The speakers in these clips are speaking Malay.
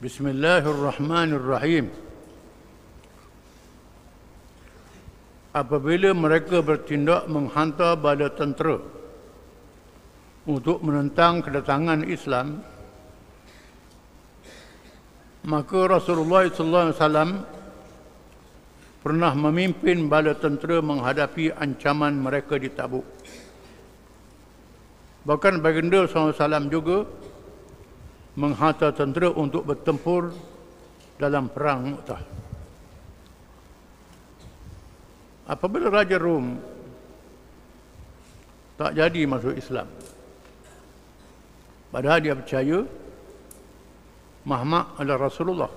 Bismillahirrahmanirrahim. Apabila mereka bertindak menghantar bala tentera untuk menentang kedatangan Islam, maka Rasulullah SAW pernah memimpin bala tentera menghadapi ancaman mereka di Tabuk. Bahkan baginda SAW juga menghantar tentera untuk bertempur dalam perang Mu'tah. Apabila Raja Rom tak jadi masuk Islam, padahal dia percaya Muhammad adalah Rasulullah,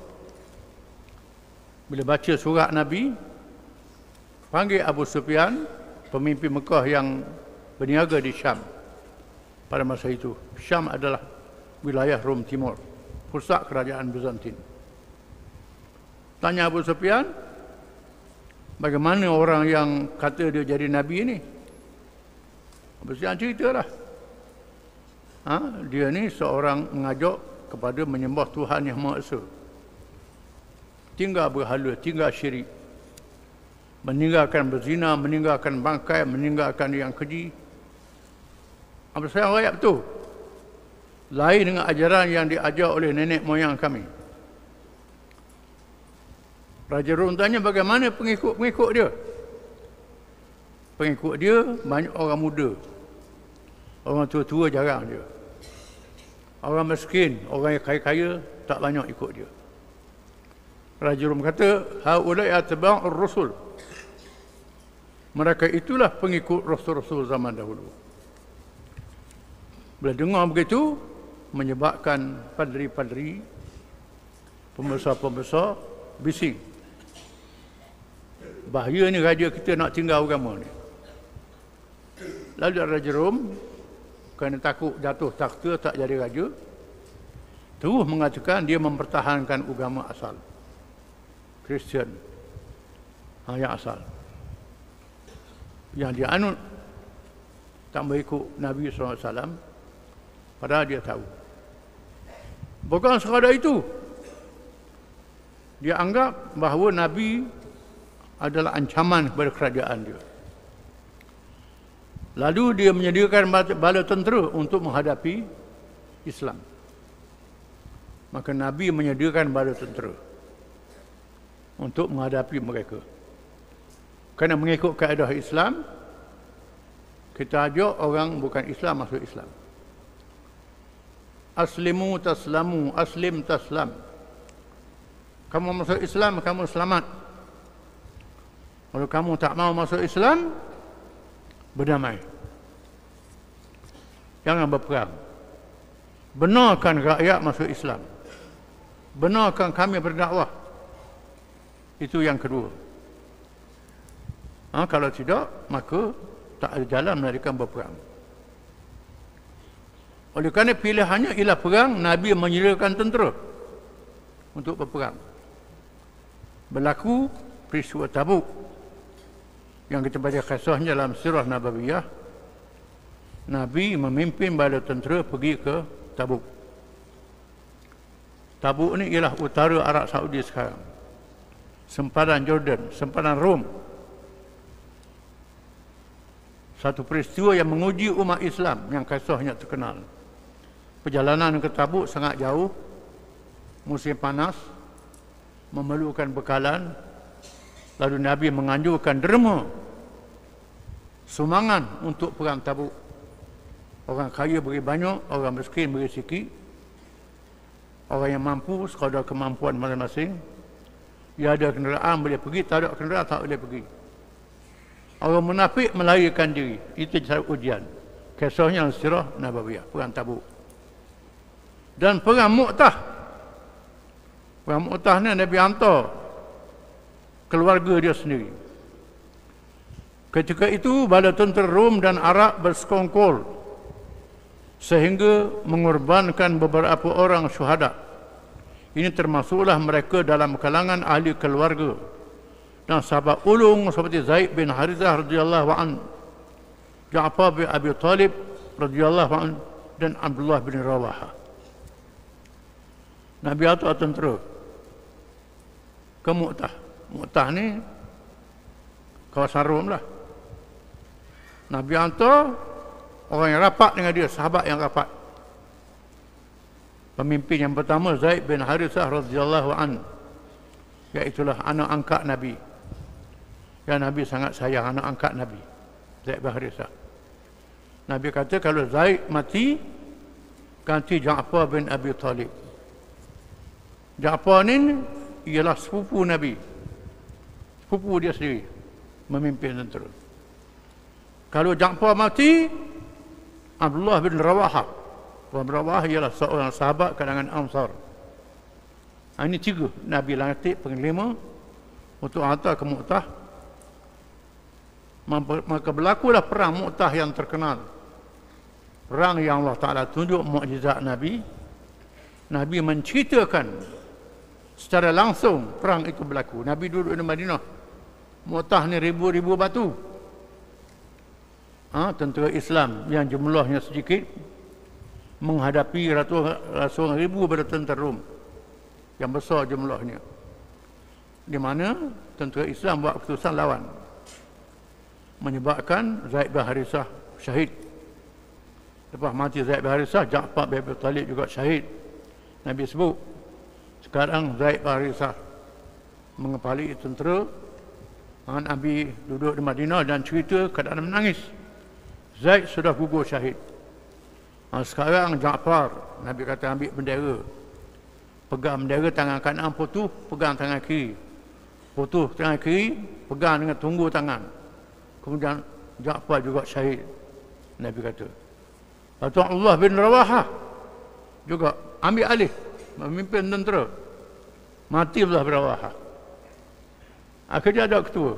bila baca surat Nabi, panggil Abu Sufyan, pemimpin Mekah yang berniaga di Syam pada masa itu. Syam adalah wilayah Rom Timur, pusat kerajaan Bizantin. Tanya Abu Sufyan, bagaimana orang yang kata dia jadi Nabi ini? Abu Sufyan ceritalah. Dia ni seorang mengajak kepada menyembah Tuhan Yang Maha Esa, tinggal berhala, tinggal syirik, meninggalkan berzina, meninggalkan bangkai, meninggalkan yang keji. Abu Sufyan rakyat betul, lain dengan ajaran yang diajar oleh nenek moyang kami. Raja Rom tanya, bagaimana pengikut-pengikut dia? Pengikut dia banyak orang muda, orang tua-tua jarang dia. Orang miskin, orang yang kaya-kaya tak banyak ikut dia. Raja Rom kata, haulai atba'ur rusul. Mereka itulah pengikut rasul-rasul zaman dahulu. Bila dengar begitu, menyebabkan padri-padri, pembesar-pembesar bising. Bahaya ni raja kita nak tinggal agama ni. Lalu Raja Rom, kerana takut jatuh takhta tak jadi raja, terus mengatakan dia mempertahankan agama asal, Kristian, yang asal, yang dia anut, tak mengikut Nabi SAW, padahal dia tahu. Bukan sekadar itu, dia anggap bahawa Nabi adalah ancaman kepada kerajaan dia. Lalu dia menyediakan bala tentera untuk menghadapi Islam. Maka Nabi menyediakan bala tentera untuk menghadapi mereka. Kerana mengikut kaedah Islam, kita ajak orang bukan Islam masuk Islam. Aslimu taslamu, aslim taslam. Kamu masuk Islam, kamu selamat. Kalau kamu tak mau masuk Islam, berdamai. Jangan berperang. Benarkan rakyat masuk Islam. Benarkan kami berdakwah. Itu yang kedua. Kalau tidak, maka tak ada jalan mereka berperang. Oleh kerana pilihannya ialah perang, Nabi menyediakan tentera untuk berperang. Berlaku peristiwa Tabuk yang kita baca kisahnya dalam sirah Nabawiyah. Nabi memimpin bala tentera pergi ke Tabuk. Tabuk ni ialah utara Arab Saudi sekarang, sempadan Jordan, sempadan Rom. Satu peristiwa yang menguji umat Islam yang kisahnya terkenal. Perjalanan ke Tabuk sangat jauh, musim panas, memerlukan bekalan. Lalu Nabi menganjurkan derma, sumbangan untuk perang Tabuk. Orang kaya beri banyak, orang miskin beri sikit. Orang yang mampu sekadar kemampuan masing-masing. Dia ada kenderaan boleh pergi, tak ada kenderaan tak boleh pergi. Orang munafik melarikan diri. Itu cara ujian. Kisahnya sirah Nabawiyah, perang Tabuk. Dan perang Mu'tah. Perang Mu'tah ni Nabi hantar keluarga dia sendiri. Ketika itu bala tentera Rom dan Arab bersekongkol sehingga mengorbankan beberapa orang syuhada. Ini termasuklah mereka dalam kalangan ahli keluarga dan sahabat ulung seperti Zaid bin Harithah radhiyallahu an, Ja'far bin Abi Talib radhiyallahu an, dan Abdullah bin Rawaha. Nabi hantar tentera ke Mu'tah. Mu'tah ni kawasan Rom lah. Nabi hantar orang yang rapat dengan dia, sahabat yang rapat. Pemimpin yang pertama Zaid bin Harithah radhiyallahu an, iaitulah anak angkat Nabi. Ya, Nabi sangat sayang anak angkat Nabi, Zaid bin Harithah. Nabi kata kalau Zaid mati, ganti Ja'far bin Abi Talib. Ja'far ni ialah sepupu Nabi, sepupu dia sendiri, memimpin tentera. Kalau Ja'far mati, Abdullah bin Rawahah. Rawahah ialah seorang sahabat kalangan Ansar. Ini 3 Nabi lantik penglima untuk hantar ke Mu'tah. Maka berlakulah perang Mu'tah yang terkenal. Perang yang Allah Ta'ala tunjuk mukjizat Nabi. Nabi menceritakan secara langsung perang itu berlaku. Nabi duduk di Madinah. Mu'tah ni ribu-ribu batu. Tentera Islam yang jumlahnya sedikit menghadapi ratusan ribu tentera Rom yang besar jumlahnya, di mana tentera Islam buat keputusan lawan, menyebabkan Zaid bin Harithah syahid. Lepas mati Zaid bin Harithah, Ja'far bin Abi Talib juga syahid. Nabi sebut sekarang Zaid bin Harithah mengepali tentera. Nabi duduk di Madinah dan cerita keadaan menangis. Zaid sudah gugur syahid. Sekarang Ja'far, Nabi kata ambil bendera. Pegang bendera tangan kanan putus, pegang tangan kiri. Putus tangan kiri, pegang dengan tunggu tangan. Kemudian Ja'far juga syahid. Nabi kata. Atau Allah bin Rawahah juga ambil alih, memimpin tentera. Mati Allah bin Rawahah. Akhirnya ada ketua.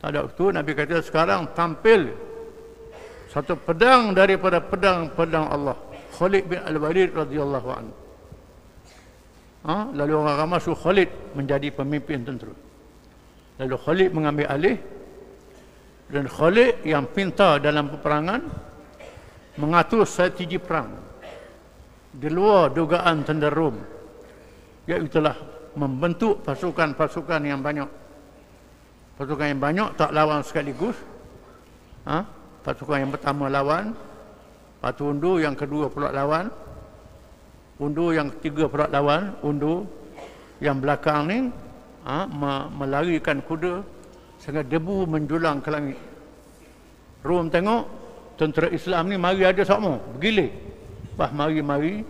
Tak ada ketua, Nabi kata sekarang tampil satu pedang daripada pedang-pedang Allah, Khalid bin Al-Walid radhiyallahu anhu. Lalu orang ramai suruh Khalid menjadi pemimpin tentera. Lalu Khalid mengambil alih, dan Khalid yang pintar dalam peperangan mengatur strategi perang di luar dugaan tentera Rom, iaitulah membentuk pasukan-pasukan yang banyak. Pasukan yang banyak tak lawan sekaligus. Pasukan yang pertama lawan, lepas tu undur, yang kedua pula lawan, undur, yang ketiga pula lawan, undur. Yang belakang ni melarikan kuda sehingga debu menjulang ke langit. Rom tengok tentera Islam ni mari ada sama, bergilir. Mari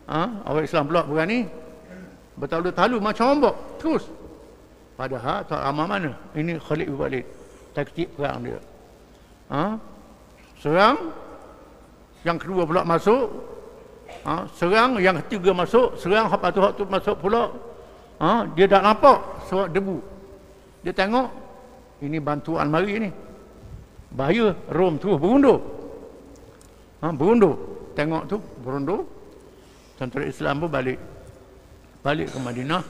orang Islam pula berani bertalu-talu macam ombak terus. Padahal tak ramai mana. Ini Khalid bin Walid, taktik perang dia. Serang, yang kedua pula masuk, serang, yang ketiga masuk, serang, lepas tu masuk pula. Dia tak nampak sebab debu. Dia tengok, ini bantuan mari ni. Bahaya, Rom terus berundur. Berundur. Tengok tu, berundur. Tentera Islam pun balik ke Madinah.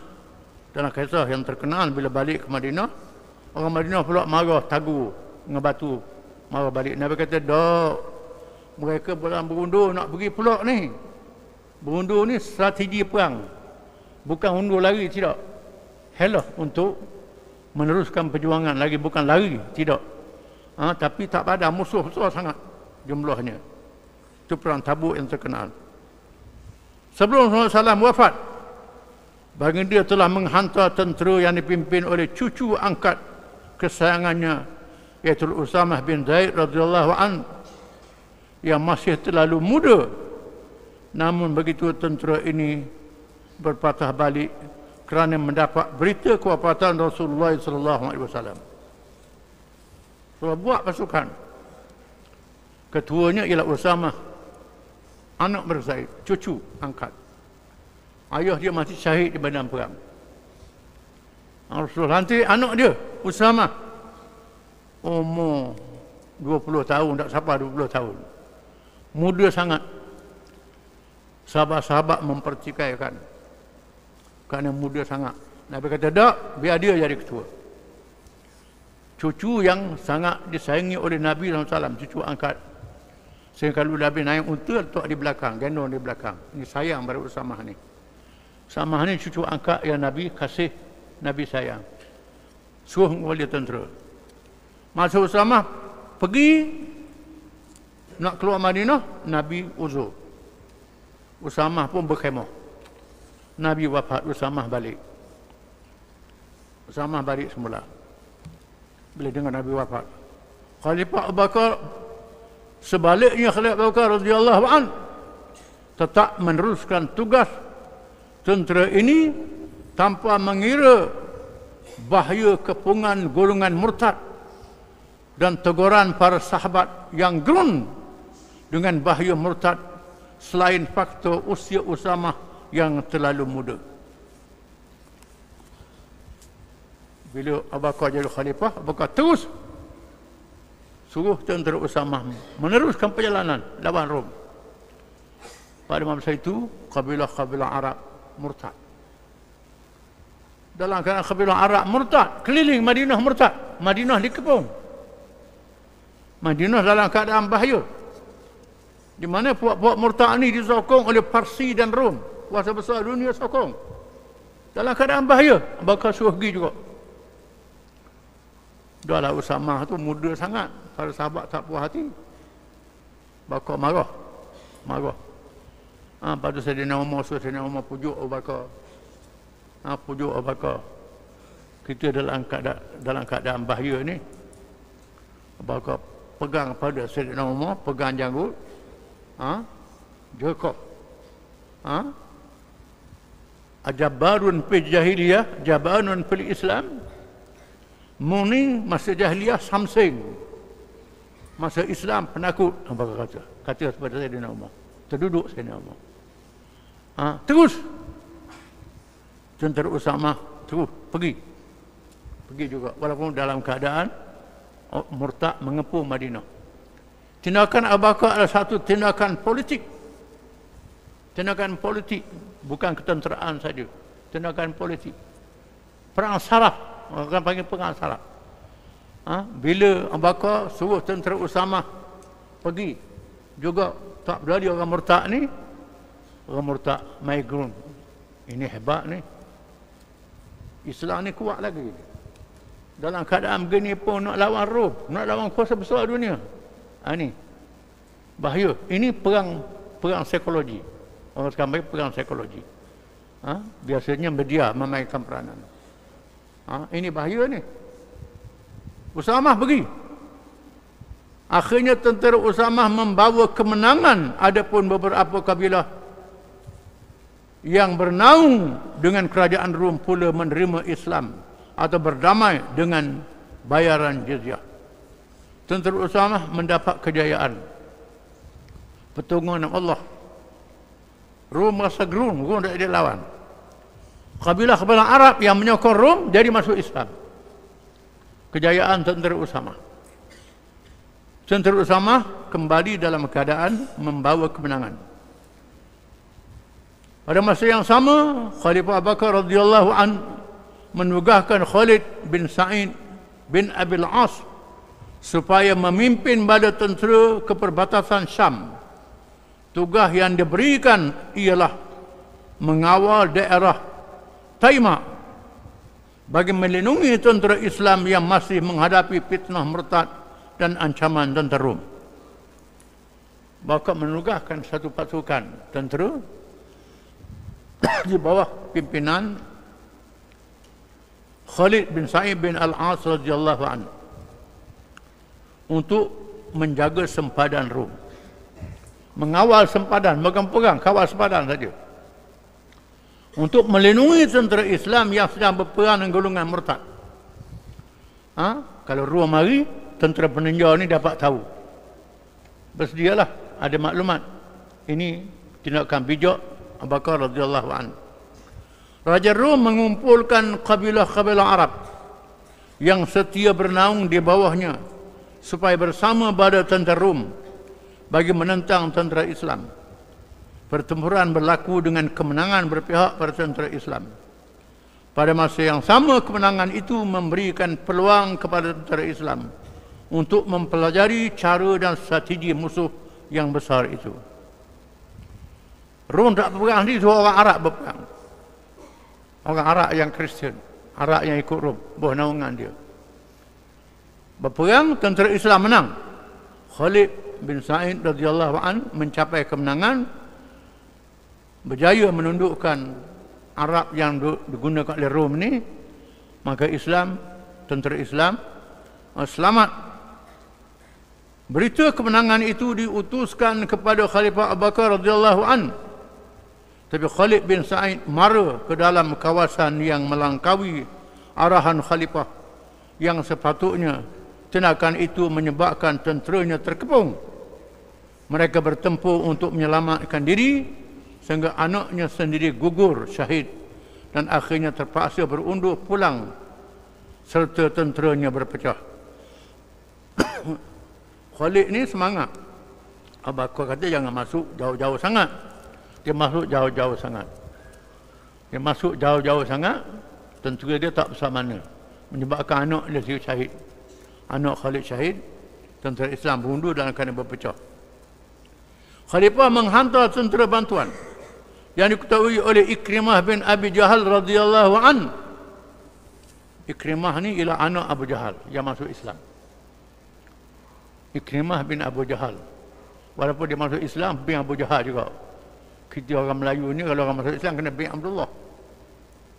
Dalam kisah yang terkenal, bila balik ke Madinah, orang Madinah pula marah, tagur dengan batu. Marah balik. Nabi kata, dok, mereka pulang berundur nak pergi pula ni. Berundur ni strategi perang. Bukan undur lari, tidak. Helah untuk meneruskan perjuangan lagi, bukan lari, tidak. Tapi tak pada musuh besar sangat jumlahnya. Itu perang Tabuk yang terkenal. Sebelum Rasulullah SAW wafat, baginda dia telah menghantar tentera yang dipimpin oleh cucu angkat kesayangannya, iaitu Usamah bin Zaid radhiyallahu an, yang masih terlalu muda. Namun begitu tentera ini berpatah balik kerana mendapat berita kewafatan Rasulullah sallallahu alaihi wasallam. So, buat pasukan. Ketuanya ialah Usamah, anak Zaid, cucu angkat. Ayah dia mati syahid di medan perang. Rasul lantik anak dia, Usamah, umur 20 tahun, tak sampai 20 tahun. Muda sangat. Sahabat-sahabat mempertikaikan kerana muda sangat. Nabi kata, tak, biar dia jadi ketua. Cucu yang sangat disayangi oleh Nabi SAW, cucu angkat. Sehingga kalau Nabi naik unta, letak di belakang, gendong di belakang. Ini sayang pada Usamah ni. Usamah ni cucu angkat yang Nabi kasih, Nabi sayang. Suruh wali tentera. Masa Usamah pergi nak keluar Madinah, Nabi uzur. Usamah pun berkhemah. Nabi wafat, Usamah balik. Usamah balik semula. Bila dengar Nabi wafat. Khalifah Abu Bakar, sebaliknya Khalifah Abu Bakar radhiyallahu an tetap meneruskan tugas tentera ini tanpa mengira bahaya kepungan golongan murtad dan teguran para sahabat yang gerun dengan bahaya murtad selain faktor usia Usamah yang terlalu muda. Bila Abu Bakar jadi khalifah, Abu Bakar terus suruh tentera Usamah meneruskan perjalanan lawan Rom. Pada masa itu, kabilah-kabilah Arab murtad. Dalam keadaan kabilah Arab murtad, keliling Madinah murtad. Madinah dikepung. Madinah dalam keadaan bahaya. Di mana puak-puak murtad ini disokong oleh Parsi dan Rom. Kuasa besar dunia sokong. Dalam keadaan bahaya, bakal suruh pergi juga. Dahlah Usamah tu muda sangat. Para sahabat tak puas hati. Bakar marah. Pada Sayyidina Umar, Sayyidina Umar pujuk Abu Bakar. Pujuk Abu Bakar. Kita dalam keadaan bahaya ni. Abu Bakar pegang pada Sayyidina Umar, pegang janggut. Jekop. Ajabarun fil jahiliyah, jabanun fil Islam. Muni masa jahiliyah samsing. Masa Islam penakut. Abu Bakar kata kepada Sayyidina Umar. Terduduk Sayyidina Umar. Terus tentera Usamah terus pergi juga walaupun dalam keadaan murtad mengepung Madinah. Tindakan Abu Bakar adalah satu tindakan politik, bukan ketenteraan saja, tindakan politik, perang saraf, orang panggil perang saraf. Bila Abu Bakar suruh tentera Usamah pergi juga tak berani orang murtad ni, orang murtad migrun. Ini hebat ni. Islam ni kuat lagi. Dalam keadaan begini pun nak lawan Rom, nak lawan kuasa besar dunia. Ini bahaya. Ini perang psikologi. Orang sekarang panggil perang psikologi. Biasanya media memainkan peranan. Ini bahaya ni. Usamah pergi. Akhirnya tentera Usamah membawa kemenangan. Adapun beberapa kabilah yang bernaung dengan kerajaan Rom pula menerima Islam atau berdamai dengan bayaran jizyah. Tentera Usamah mendapat kejayaan. Pertolongan Allah. Rom merasa gerun, Rom tak ada lawan. Kabilah-kabilah Arab yang menyokong Rom jadi masuk Islam. Kejayaan tentera Usamah. Tentera Usamah kembali dalam keadaan membawa kemenangan. Pada masa yang sama, Khalifah Abu Bakar radhiyallahu an menugaskan Khalid bin Sa'id bin Abil As supaya memimpin bala tentera ke perbatasan Syam. Tugas yang diberikan ialah mengawal daerah Taimah bagi melindungi tentera Islam yang masih menghadapi fitnah murtad dan ancaman tentera Rom. Bakal menugaskan satu pasukan tentera di bawah pimpinan Khalid bin Sa'id bin Al-As radhiyallahu anhu untuk menjaga sempadan Rom. Mengawal sempadan, pegang-pegang, kawal sempadan saja. Untuk melindungi tentera Islam yang sedang berperang dengan golongan murtad. Kalau Rom mari, tentera peninjau ni dapat tahu. Bersedialah, ada maklumat. Ini tindakan bijak Abu Bakar radhiyallahu anhu. Raja Rom mengumpulkan kabilah-kabilah Arab yang setia bernaung di bawahnya supaya bersama pada tentera Rom bagi menentang tentera Islam. Pertempuran berlaku dengan kemenangan berpihak pada tentera Islam. Pada masa yang sama, kemenangan itu memberikan peluang kepada tentera Islam untuk mempelajari cara dan strategi musuh yang besar itu. Rom tak berperang, ni semua orang Arab berperang. Orang Arab yang Kristian, Arab yang ikut Rom, bawah naungan dia. Berperang, tentera Islam menang. Khalid bin Sa'id radhiyallahu an mencapai kemenangan, berjaya menundukkan Arab yang digunakan oleh Rom ni. Maka Islam, tentera Islam selamat. Berita kemenangan itu diutuskan kepada Khalifah Abu Bakar radhiyallahu an. Tapi Khalid bin Sa'id mara ke dalam kawasan yang melangkaui arahan khalifah, yang sepatutnya tindakan itu menyebabkan tenteranya terkepung. Mereka bertempur untuk menyelamatkan diri sehingga anaknya sendiri gugur syahid dan akhirnya terpaksa berundur pulang serta tenteranya berpecah. Khalid ni semangat. Abu Bakar kata jangan masuk jauh-jauh sangat. Dia masuk jauh-jauh sangat. Dia masuk jauh-jauh sangat, tentera dia tak besar mana. Menyebabkan anak dia syahid. Anak Khalid syahid, tentera Islam berundur dan akan berpecah. Khalifah menghantar tentera bantuan yang diketahui oleh Ikrimah bin Abi Jahal radhiyallahu an. Ikrimah ni ialah anak Abu Jahal yang masuk Islam. Ikrimah bin Abu Jahal. Walaupun dia masuk Islam, bin Abu Jahal juga. Kita orang Melayu ni kalau orang masuk Islam kena bin Abdullah.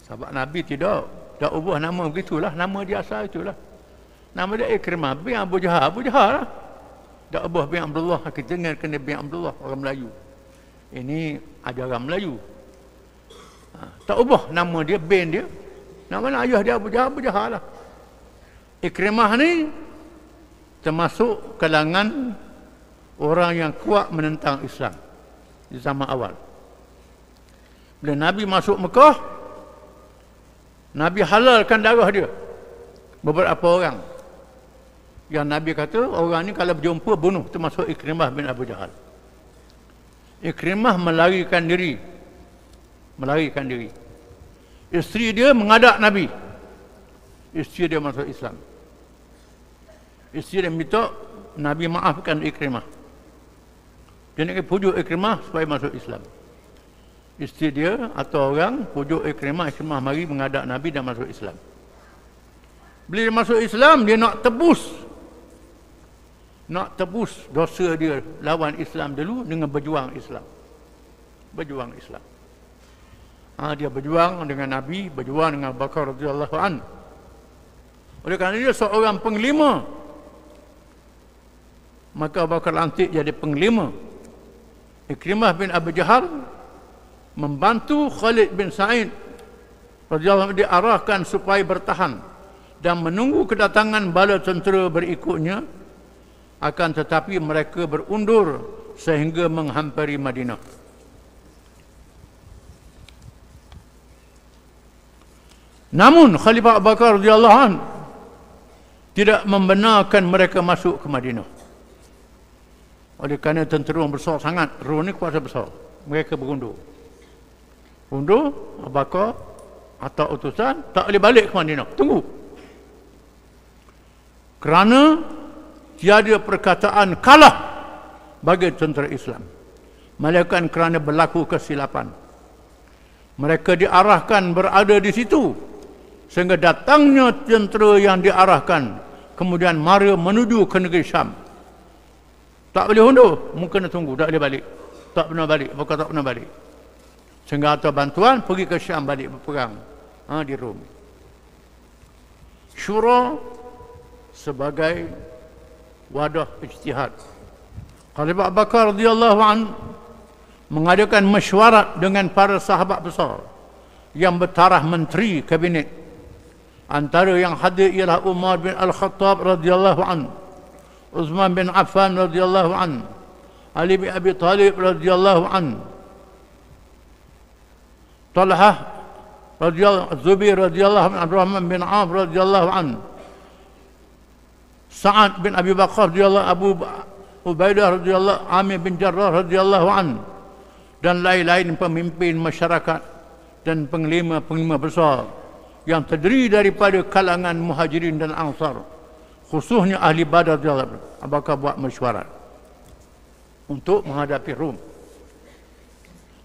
Sahabat Nabi tidak ubah nama begitulah, nama dia asal itulah. Nama dia Ikrimah bin Abu Jahal. Abu Jahal lah. Tak ubah bin Abdullah, kita kena bin Abdullah, orang Melayu. Ini ajaran Melayu. Tak ubah nama dia, bin dia. Nama ayah dia Abu Jahal lah. Ikrimah ni termasuk kalangan orang yang kuat menentang Islam di zaman awal. Bila Nabi masuk Mekah, Nabi halalkan darah dia. Beberapa orang yang Nabi kata orang ni kalau berjumpa bunuh, termasuk Ikrimah bin Abu Jahal. Ikrimah melarikan diri. Isteri dia mengadap Nabi. Isteri dia masuk Islam. Isteri dia minta Nabi maafkan Ikrimah. Dia nak pujuk Ikrimah supaya masuk Islam. Isteri dia atau orang pujuk Ikrimah mari menghadap Nabi dan masuk Islam. Bila dia masuk Islam, dia nak tebus dosa dia lawan Islam dulu dengan berjuang Islam. Dia berjuang dengan Nabi, berjuang dengan Abu Bakar radhiyallahu an. Oleh kerana dia seorang penglima, maka Abu Bakar lantik jadi penglima. Ikrimah bin Abi Jahal membantu Khalid bin Sa'id radhiyallahu anhu diarahkan supaya bertahan dan menunggu kedatangan bala tentera berikutnya, akan tetapi mereka berundur sehingga menghampiri Madinah. Namun Khalifah Abu Bakar radhiyallahu anhu tidak membenarkan mereka masuk ke Madinah. Oleh kerana tentera besar sangat, Rom ni kuasa besar. Mereka berundur. Abu Bakar atau utusan tak boleh balik ke Madinah. Tunggu. Kerana tiada perkataan kalah bagi tentera Islam. Melainkan kerana berlaku kesilapan. Mereka diarahkan berada di situ sehingga datangnya tentera yang diarahkan kemudian mara menuju ke negeri Syam. Tak boleh undur, mungkin nak tunggu, tak boleh balik. Tak pernah balik, bukan tak pernah balik. Sehingga atau bantuan pergi ke Syam balik berperang di Rom. Syura sebagai wadah ijtihad. Khalifah Abu Bakar radhiyallahu an mengadakan mesyuarat dengan para sahabat besar yang bertaraf menteri kabinet. Antara yang hadir ialah Umar bin Al-Khattab radhiyallahu an, Uthman bin Affan radhiyallahu an, Ali bin Abi Talib radhiyallahu an, Talhah radhiyallahu, Zubair radhiyallahu an, Abdurrahman bin Auf radhiyallahu an, Sa'ad bin Abi Bakar radhiyallahu, Abu Ubaidah radhiyallahu, Amir bin Jarrah radhiyallahu an, dan lain-lain pemimpin masyarakat dan penglima besar yang terdiri daripada kalangan Muhajirin dan Ansar, khususnya ahli Badar radhiyallahu anhu. Abu Bakar buat mesyuarat untuk menghadapi Rom.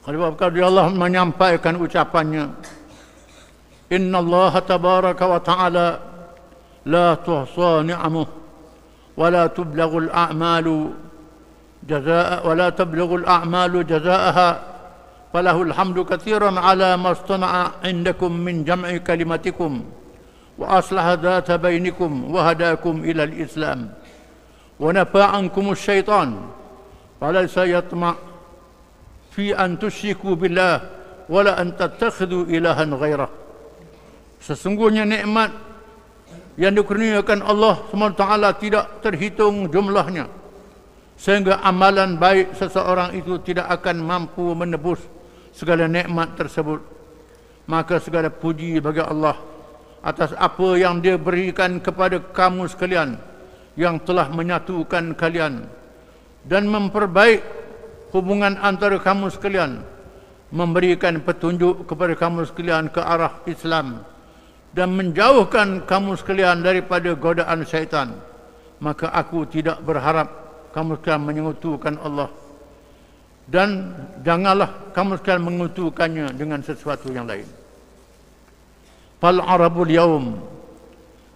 Khalifah Allah menyampaikan ucapannya, Inna Allah tabaraka wa ta'ala la tuhsa ni'amuh wa la tublaghul a'malu jazaa'a wa la tublaghul a'malu jazaaha falahul hamdu katsiran ala ma istana'a indakum min jam'i kalimatikum wa aslaha dhata bainikum wa hadakum ila al-islam wa nafa ankum asy-syaitan falaysa yatma' fi an tusyriku billah wala an tattakhidhu ilahan ghairah. Sesungguhnya nikmat yang dikurniakan Allah SWT tidak terhitung jumlahnya, sehingga amalan baik seseorang itu tidak akan mampu menebus segala nikmat tersebut. Maka segala puji bagi Allah atas apa yang Dia berikan kepada kamu sekalian, yang telah menyatukan kalian dan memperbaik hubungan antara kamu sekalian, memberikan petunjuk kepada kamu sekalian ke arah Islam, dan menjauhkan kamu sekalian daripada godaan syaitan. Maka aku tidak berharap kamu sekalian menyekutukan Allah, dan janganlah kamu sekalian mengutukannya dengan sesuatu yang lain. Fal arabul yaum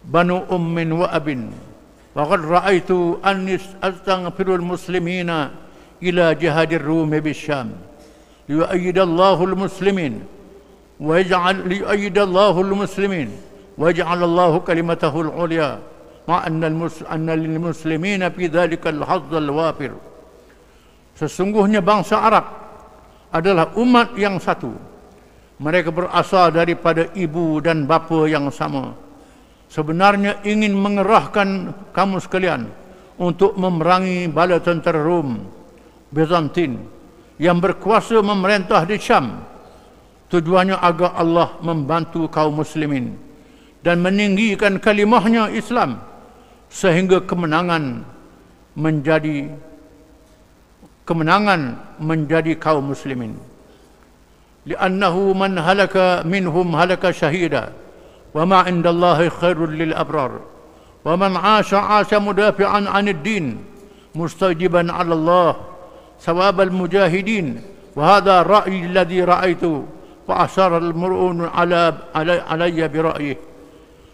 banu ummin wa abin wa qad ra'aitu anni astaghfirul muslimina ila jihadir rumi bisyam liyu'ayyidallahu al-muslimin wa yaj'al liyu'ayyidallahu al-muslimin wa yaj'alallahu kalimatahu al-'ulya ma anna lil muslimina fi dhalika al-hadd al-wafir. Sesungguhnya bangsa Arab adalah umat yang satu. Mereka berasal daripada ibu dan bapa yang sama. Sebenarnya ingin mengerahkan kamu sekalian untuk memerangi bala tentera Rom, Bizantin, yang berkuasa memerintah di Syam. Tujuannya agar Allah membantu kaum muslimin dan meninggikan kalimahnya Islam, sehingga kemenangan menjadi kaum muslimin. Li'annahu man halaka minhum halaka syahida wa ma 'indallahi khairul lil abrar wa man 'asha 'asha mudafi'an 'anid din mustajiban 'ala Allah sawabal mujahidin wa hadha ra'yi alladhi ra'aitu fa ashara al-mur'un 'alayya bi ra'yihi.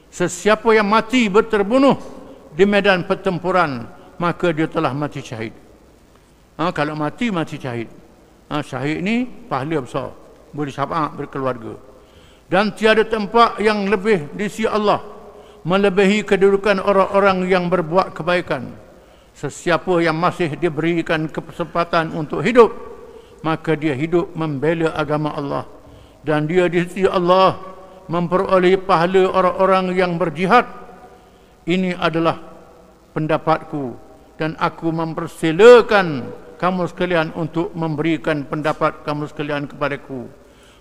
Sesiapa yang mati berterbunuh di medan pertempuran, maka dia telah mati syahid. Kalau mati syahid. Syahid ni pahala besar, boleh syafaat berkeluarga. Dan tiada tempat yang lebih di sisi Allah melebihi kedudukan orang-orang yang berbuat kebaikan. Sesiapa yang masih diberikan kesempatan untuk hidup, maka dia hidup membela agama Allah, dan dia di sisi Allah memperoleh pahala orang-orang yang berjihad. Ini adalah pendapatku, dan aku mempersilakan kamu sekalian untuk memberikan pendapat kamu sekalian kepadaku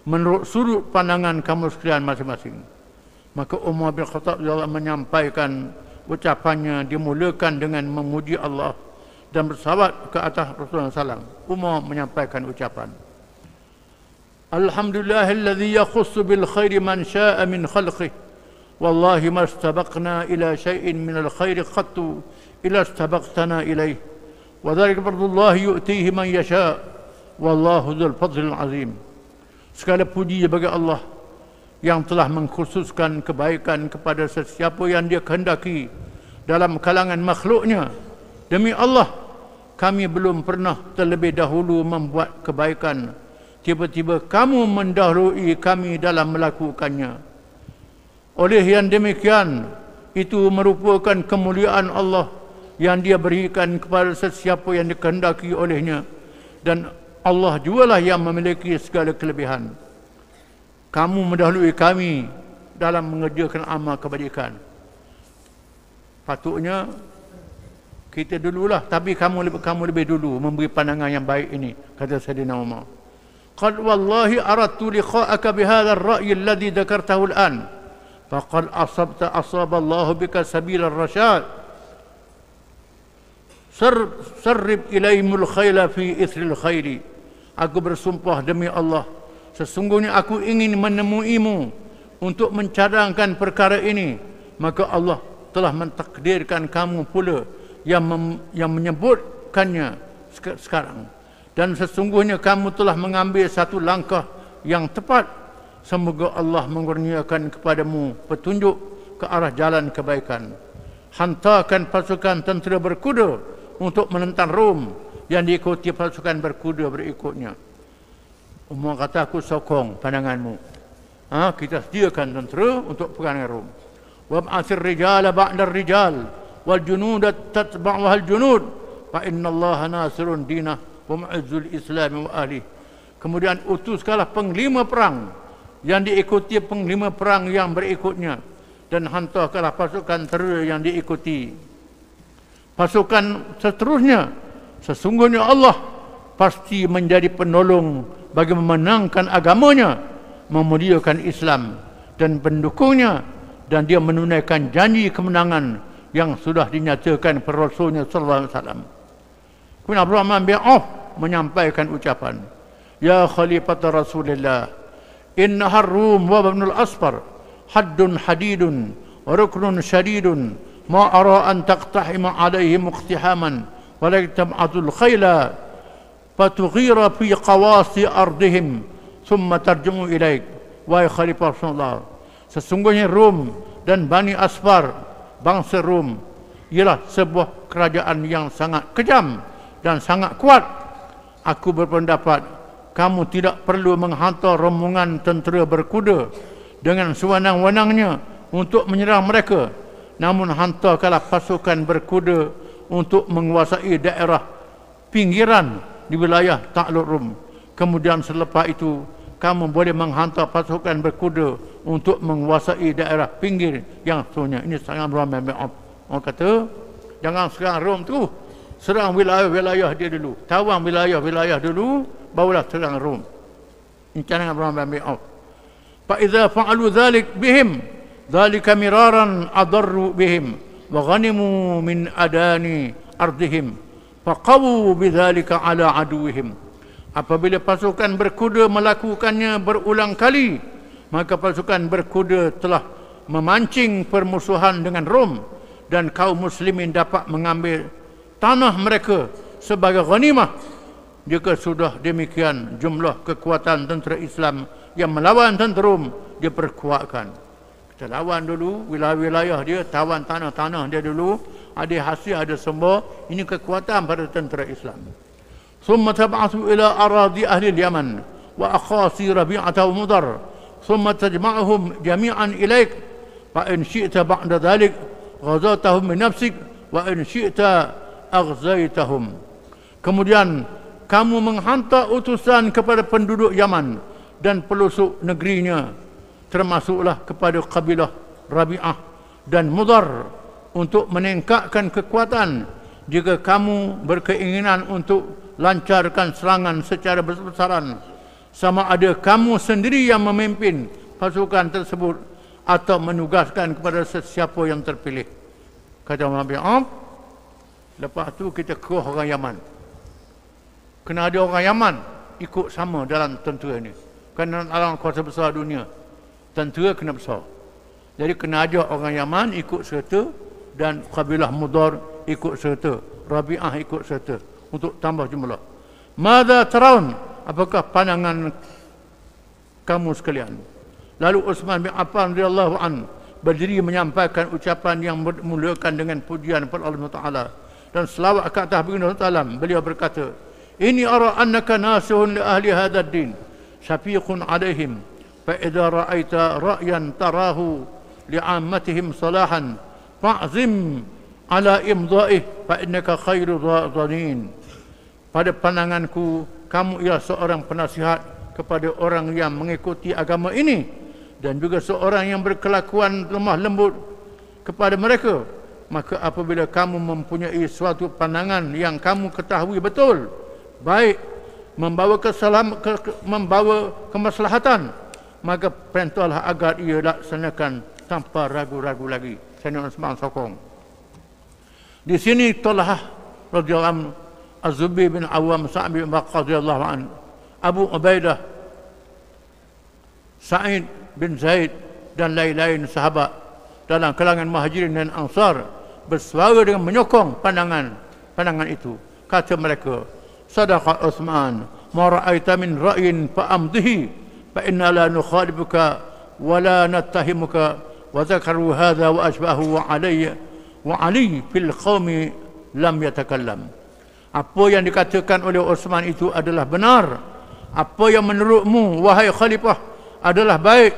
menurut sudut pandangan kamu sekalian masing-masing. Maka Umar bin Khattab menyampaikan ucapannya, dimulakan dengan memuji Allah dan bersalawat ke atas Rasulullah SAW. Umar menyampaikan ucapan, Alhamdulillahilladzi yakhussu bil khairi man syaa min khalqihi wallahi ma istabaqna ila syai'in min al khairi qattu ila istabaqtana ilayhi wa dzalika fadlullahi yu'tihi man yasha wallahu dzul fadlil azim. Segala puji bagi Allah yang telah mengkhususkan kebaikan kepada sesiapa yang Dia kehendaki dalam kalangan makhluknya. Demi Allah, kami belum pernah terlebih dahulu membuat kebaikan, tiba-tiba kamu mendahului kami dalam melakukannya. Oleh yang demikian, itu merupakan kemuliaan Allah yang Dia berikan kepada sesiapa yang dikehendaki olehnya, dan Allah jugalah yang memiliki segala kelebihan. Kamu mendahului kami dalam mengerjakan amal kebajikan. Patutnya kita dululah, tapi kamu lebih dulu memberi pandangan yang baik ini, kata Sayyidina Umar. Qad wallahi aradtu liqa'aka bihadha ar-ra'yi alladhi dzakartahu al-an faqad asaballahu bika sabilar rasyad. Sarrib ilaimul khayla fi ithril khairi. Aku bersumpah demi Allah, sesungguhnya aku ingin menemuimu untuk mencadangkan perkara ini, maka Allah telah mentakdirkan kamu pula yang menyebutkannya sekarang. Dan sesungguhnya kamu telah mengambil satu langkah yang tepat. Semoga Allah mengurniakan kepadamu petunjuk ke arah jalan kebaikan. Hantarkan pasukan tentera berkuda untuk menentang Rom yang diikuti pasukan berkuda berikutnya. Umar kata, aku sokong pandanganmu. Kita sediakan tentera untuk perang dengan Rom. Wab'athir rijala ba'dar rijal wal junuda tatba'uhal junud fa innallaha nasirun dinah wa mu'izzul islam wa ahli. Kemudian utuskanlah penglima perang yang diikuti penglima perang yang berikutnya, dan hantarkanlah pasukan tentera yang diikuti pasukan seterusnya. Sesungguhnya Allah pasti menjadi penolong bagi memenangkan agamanya, memuliakan Islam dan pendukungnya, dan dia menunaikan janji kemenangan yang sudah dinyatakan per Rasulnya sallallahu alaihi wasallam. Kemudian Abdurrahman bin Auf menyampaikan ucapan, ya Khalifat Rasulullah, inna Rum wa ibn al-Asfar haddun hadidun wa ruknun syadidun ma ara an taqtahima alaihim iqtihaman wa la tab'atul khayla fatughira fi qawasi ardihim thumma tarjumu ilaik. Wahai Khalifah Rasulullah, sesungguhnya Rum dan Bani Asfar, bangsa Rum, ialah sebuah kerajaan yang sangat kejam dan sangat kuat. Aku berpendapat kamu tidak perlu menghantar rombongan tentera berkuda dengan sewenang-wenangnya untuk menyerang mereka, namun hantarkanlah pasukan berkuda untuk menguasai daerah pinggiran di wilayah takluk Rum. Kemudian selepas itu kamu boleh menghantar pasukan berkuda untuk menguasai daerah pinggir yang satunya. Ini sangat ramai. Orang kata, jangan serang Rom tu, serang wilayah-wilayah dia dulu, tawang wilayah-wilayah dulu, barulah serang Rom. Ini cara Abraham bin Auf. Fa idza fa'alu dhalik bihim dhalika miraran adarru bihim wa ghanimu min adani ardihim faqawu bidzalika ala aduwihim. Apabila pasukan berkuda melakukannya berulang kali, maka pasukan berkuda telah memancing permusuhan dengan Rom, dan kaum muslimin dapat mengambil tanah mereka sebagai ghanimah. Jika sudah demikian, jumlah kekuatan tentera Islam yang melawan tentera Rom diperkuatkan. Kita lawan dulu wilayah-wilayah dia, tawan tanah-tanah dia dulu, ada hasil, ada semua. Ini kekuatan pada tentera Islam. ثم تبعث إلى أراضي أهل اليمن وأخاصي ربيعة ومضر ثم تجمعهم جميعا إليك فإن شئت بعد ذلك غزوتهم بنفسك وإن شئت أغزيتهم. Kemudian kamu menghantar utusan kepada penduduk Yaman dan pelosok negerinya, termasuklah kepada kabilah Rabi'ah dan Mudar, untuk meningkatkan kekuatan. Jika kamu berkeinginan untuk lancarkan serangan secara besar-besaran, sama ada kamu sendiri yang memimpin pasukan tersebut atau menugaskan kepada sesiapa yang terpilih. Kata Umar bin Auf, lepas tu kita keruh orang Yaman. Kena ada orang Yaman ikut sama dalam tentera ni. Kerana dalam kuasa besar dunia, tentera kena besar. Jadi kena ada orang Yaman ikut serta, dan kabilah Mudar ikut serta, Rabi'ah ikut serta, untuk tambah jumlah. Madza taraun, apakah pandangan kamu sekalian? Lalu Utsman bin Affan radhiyallahu an berdiri menyampaikan ucapan yang memuliakan dengan pujian kepada Allah Taala dan selawat ke atas baginda sallam. Beliau berkata, ini ara annaka nasihun li ahli hadzal din syafiqun alaihim fa idza ra'aita ra'yan tarahu li'ammatihim salahan fa'zim ala imdha'ih fa innaka khairu dhanin. Pada pandanganku, kamu ialah seorang penasihat kepada orang yang mengikuti agama ini, dan juga seorang yang berkelakuan lemah lembut kepada mereka. Maka apabila kamu mempunyai suatu pandangan yang kamu ketahui betul, baik, membawa membawa kemaslahatan, maka perintahlah agar ia laksanakan tanpa ragu-ragu lagi. Saya nak semang sokong. Di sini Talhah radhiyallahu anhu, Az-Zubair bin Awam, Sa'id bin Waqqas radhiyallahu anhu, Abu Ubaidah, Sa'id bin Zaid dan lain-lain sahabat dalam kalangan Muhajirin dan Ansar bersuara dengan menyokong pandangan itu. Kata mereka, sadaqa Uthman, ma ra'aita min ra'yin fa'amdihi, fa inna la nukhalifuka wa la nattahimuka, wa zakaru hadha wa ashbahu wa Ali fil qawmi lam yatakallam. Apa yang dikatakan oleh Uthman itu adalah benar. Apa yang menurutmu, wahai khalifah, adalah baik,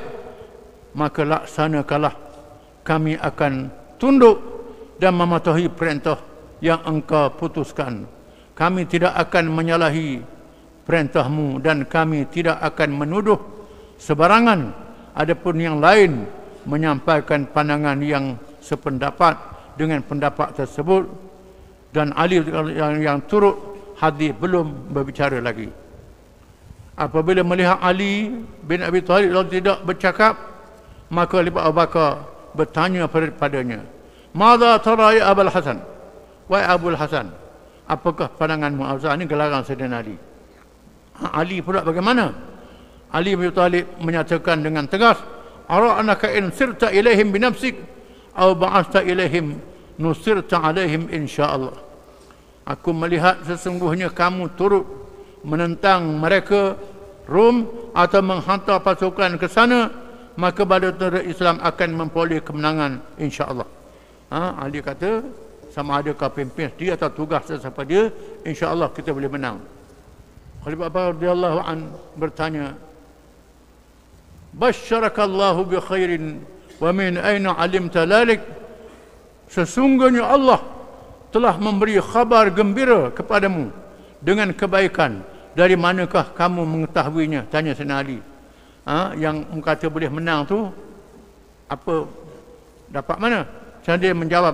maka laksanakanlah. Kami akan tunduk dan mematuhi perintah yang engkau putuskan. Kami tidak akan menyalahi perintahmu dan kami tidak akan menuduh sebarangan. Adapun yang lain menyampaikan pandangan yang sependapat dengan pendapat tersebut, dan Ali yang turut hadis belum berbicara lagi. Apabila melihat Ali bin Abi Thalib lalu tidak bercakap, maka Abu Bakar bertanya padanya, "Madza tara ya Abul Hasan?" Wahai Abul Hasan, apakah pandanganmu? Ini gelarang Sayyidina Ali. Ali pula bagaimana? Ali bin Abi Thalib menyatakan dengan tegas, "Ara'anaka in sirta ilaihim binafsik aw ba'asta ilaihim nusirta alaihim insyaallah." Aku melihat sesungguhnya kamu turut menentang mereka Rom atau menghantar pasukan ke sana, maka badan Islam akan memperoleh kemenangan insya-Allah. Ali kata, sama ada kau pimpin dia atau tugas sesiapa dia, insya-Allah kita boleh menang. Khalifah Abu Bakar radhiyallahu an bertanya, "Basyarakallahu bi khairin wa min aina alimta dhalik?" Sesungguhnya Allah telah memberi khabar gembira kepadamu dengan kebaikan. Dari manakah kamu mengetahuinya? Tanya Sayyidina Ali. Yang kata boleh menang tu apa, dapat mana? Dia menjawab,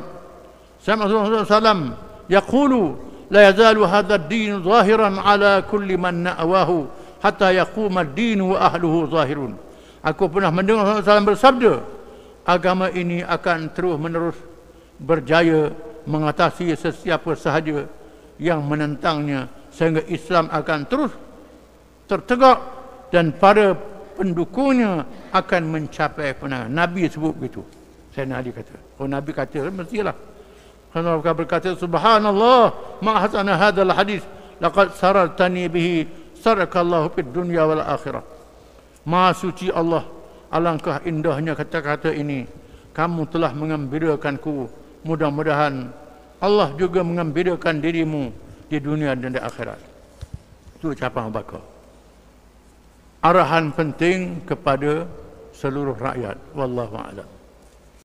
Sayyidina Rasulullah SAW yaqulu la yazalu hadha ad-din zahiran ala kulli man na'wahu hatta yaquma ad-din wa ahluhu zahirun. Aku pernah mendengar Rasulullah SAW bersabda, agama ini akan terus menerus berjaya mengatasi sesiapa sahaja yang menentangnya, sehingga Islam akan terus tertegak dan para pendukungnya akan mencapai kemenangan. Nabi sebut begitu. Sayyidina Ali kata. Oh, Nabi kata, mestilah. Kalau berkata, subhanallah, ma hasana hadzal hadis, laqad sarartani bihi sarakallahu fid dunya wal akhirah. Maha suci Allah, alangkah indahnya kata-kata ini. Kamu telah mengembirakanku. Mudah-mudahan Allah juga mengembirakan dirimu di dunia dan di akhirat. Itu ucapan Abu Bakar. Arahan penting kepada seluruh rakyat. Wallahu a'lam.